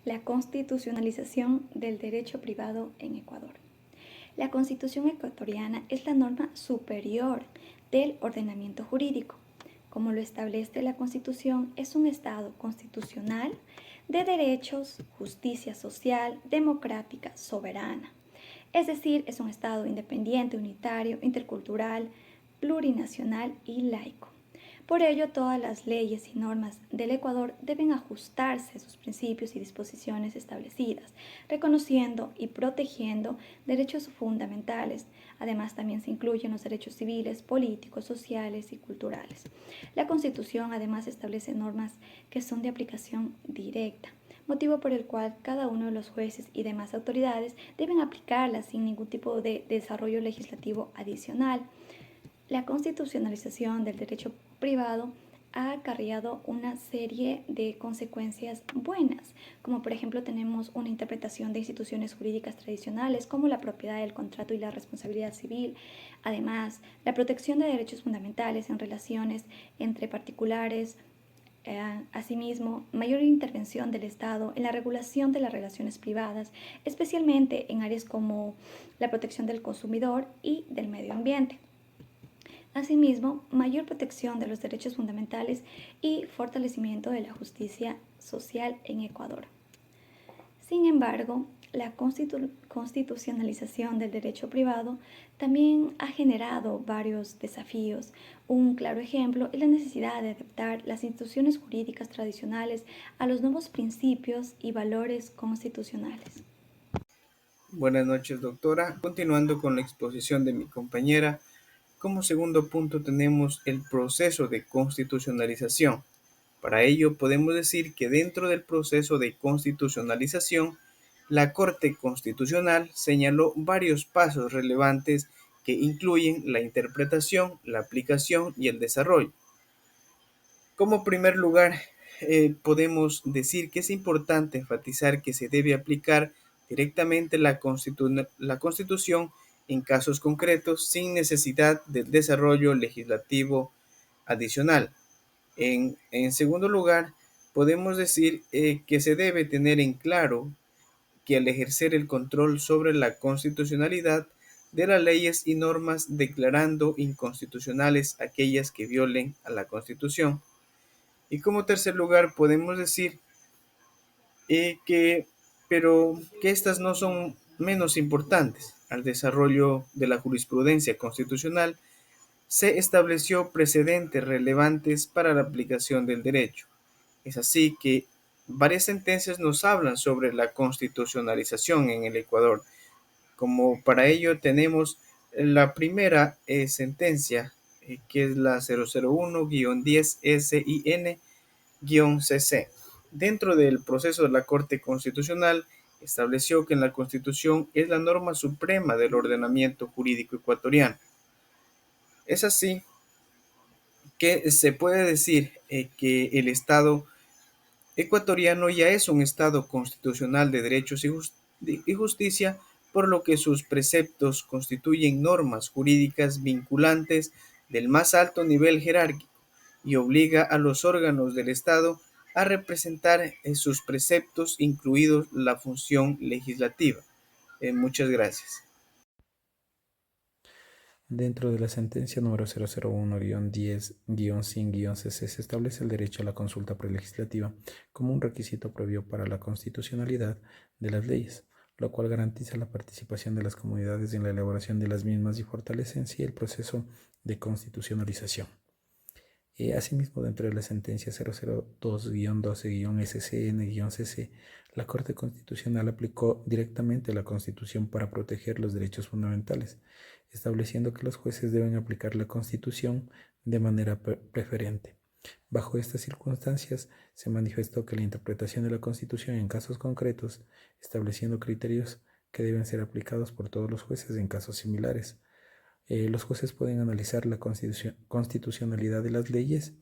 La constitucionalización del derecho privado en Ecuador. La Constitución ecuatoriana es la norma superior del ordenamiento jurídico. Como lo establece la Constitución, es un Estado constitucional de derechos, justicia social, democrática, soberana. Es decir, es un Estado independiente, unitario, intercultural, plurinacional y laico. Por ello, todas las leyes y normas del Ecuador deben ajustarse a sus principios y disposiciones establecidas, reconociendo y protegiendo derechos fundamentales. Además, también se incluyen los derechos civiles, políticos, sociales y culturales. La Constitución, además, establece normas que son de aplicación directa, motivo por el cual cada uno de los jueces y demás autoridades deben aplicarlas sin ningún tipo de desarrollo legislativo adicional. La constitucionalización del derecho privado ha acarreado una serie de consecuencias buenas, como por ejemplo tenemos una interpretación de instituciones jurídicas tradicionales como la propiedad, el contrato y la responsabilidad civil. Además, la protección de derechos fundamentales en relaciones entre particulares. Asimismo, mayor intervención del Estado en la regulación de las relaciones privadas, especialmente en áreas como la protección del consumidor y del medio ambiente. Asimismo, mayor protección de los derechos fundamentales y fortalecimiento de la justicia social en Ecuador. Sin embargo, la constitucionalización del derecho privado también ha generado varios desafíos. Un claro ejemplo es la necesidad de adaptar las instituciones jurídicas tradicionales a los nuevos principios y valores constitucionales. Buenas noches, doctora. Continuando con la exposición de mi compañera, como segundo punto tenemos el proceso de constitucionalización. Para ello podemos decir que dentro del proceso de constitucionalización, la Corte Constitucional señaló varios pasos relevantes que incluyen la interpretación, la aplicación y el desarrollo. Como primer lugar, podemos decir que es importante enfatizar que se debe aplicar directamente la Constitución en casos concretos sin necesidad del desarrollo legislativo adicional. En segundo lugar, podemos decir que se debe tener en claro que al ejercer el control sobre la constitucionalidad de las leyes y normas, declarando inconstitucionales aquellas que violen a la Constitución. Y como tercer lugar, podemos decir que, pero que estas no son menos importantes. Al desarrollo de la jurisprudencia constitucional se estableció precedentes relevantes para la aplicación del derecho. Es así que varias sentencias nos hablan sobre la constitucionalización en el Ecuador. Como para ello tenemos la primera sentencia, que es la 001-10-SIN-CC. Dentro del proceso de la Corte Constitucional, estableció que la Constitución es la norma suprema del ordenamiento jurídico ecuatoriano. Es así que se puede decir que el Estado ecuatoriano ya es un Estado constitucional de derechos y justicia, por lo que sus preceptos constituyen normas jurídicas vinculantes del más alto nivel jerárquico y obliga a los órganos del Estado a representar sus preceptos, incluidos la función legislativa. Muchas gracias. Dentro de la sentencia número 001-10-SIN-CC se establece el derecho a la consulta prelegislativa como un requisito previo para la constitucionalidad de las leyes, lo cual garantiza la participación de las comunidades en la elaboración de las mismas y fortalece en sí el proceso de constitucionalización. Asimismo, dentro de la sentencia 002-12-SCN-CC, la Corte Constitucional aplicó directamente la Constitución para proteger los derechos fundamentales, estableciendo que los jueces deben aplicar la Constitución de manera preferente. Bajo estas circunstancias, se manifestó que la interpretación de la Constitución en casos concretos, estableciendo criterios que deben ser aplicados por todos los jueces en casos similares. Los jueces pueden analizar la constitucionalidad de las leyes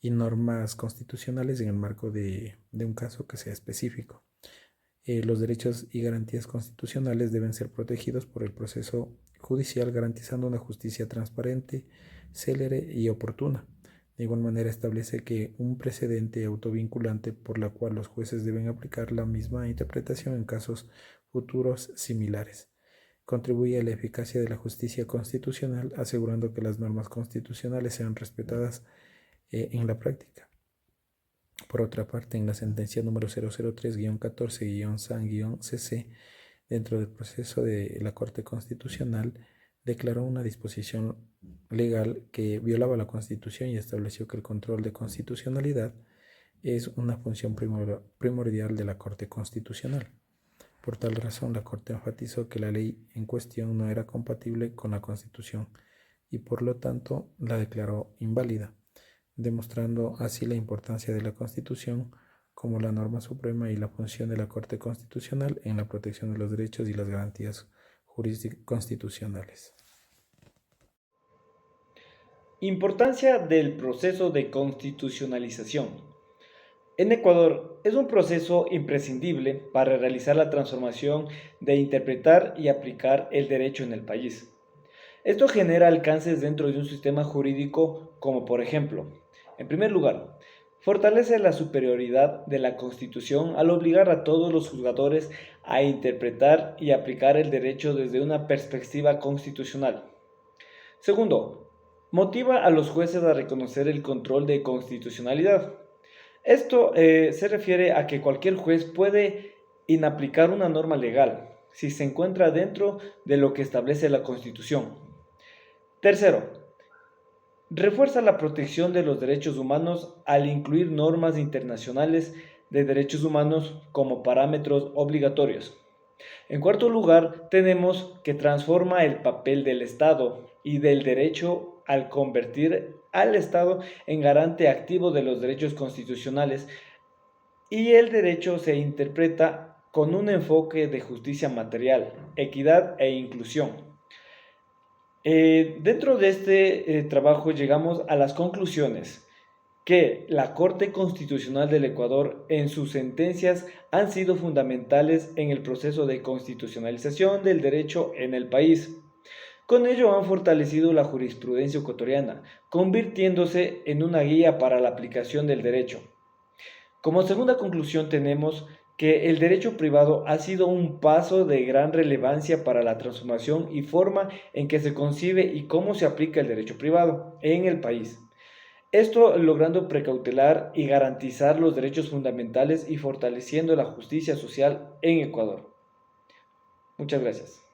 y normas constitucionales en el marco de un caso que sea específico. Los derechos y garantías constitucionales deben ser protegidos por el proceso judicial, garantizando una justicia transparente, célere y oportuna. De igual manera establece que un precedente autovinculante por la cual los jueces deben aplicar la misma interpretación en casos futuros similares. Contribuye a la eficacia de la justicia constitucional, asegurando que las normas constitucionales sean respetadas en la práctica. Por otra parte, en la sentencia número 003-14-SAN-CC, dentro del proceso de la Corte Constitucional, declaró una disposición legal que violaba la Constitución y estableció que el control de constitucionalidad es una función primordial de la Corte Constitucional. Por tal razón, la Corte enfatizó que la ley en cuestión no era compatible con la Constitución y por lo tanto la declaró inválida, demostrando así la importancia de la Constitución como la norma suprema y la función de la Corte Constitucional en la protección de los derechos y las garantías constitucionales. Importancia del proceso de constitucionalización. En Ecuador es un proceso imprescindible para realizar la transformación de interpretar y aplicar el derecho en el país. Esto genera alcances dentro de un sistema jurídico como por ejemplo, en primer lugar, fortalece la superioridad de la Constitución al obligar a todos los juzgadores a interpretar y aplicar el derecho desde una perspectiva constitucional. Segundo, motiva a los jueces a reconocer el control de constitucionalidad. Esto se refiere a que cualquier juez puede inaplicar una norma legal si se encuentra dentro de lo que establece la Constitución. Tercero, refuerza la protección de los derechos humanos al incluir normas internacionales de derechos humanos como parámetros obligatorios. En cuarto lugar, tenemos que transforma el papel del Estado y del derecho al convertir al Estado en garante activo de los derechos constitucionales, y el derecho se interpreta con un enfoque de justicia material, equidad e inclusión. Dentro de este trabajo llegamos a las conclusiones que la Corte Constitucional del Ecuador en sus sentencias han sido fundamentales en el proceso de constitucionalización del derecho en el país. Con ello han fortalecido la jurisprudencia ecuatoriana, convirtiéndose en una guía para la aplicación del derecho. Como segunda conclusión tenemos que el derecho privado ha sido un paso de gran relevancia para la transformación y forma en que se concibe y cómo se aplica el derecho privado en el país. Esto logrando precautelar y garantizar los derechos fundamentales y fortaleciendo la justicia social en Ecuador. Muchas gracias.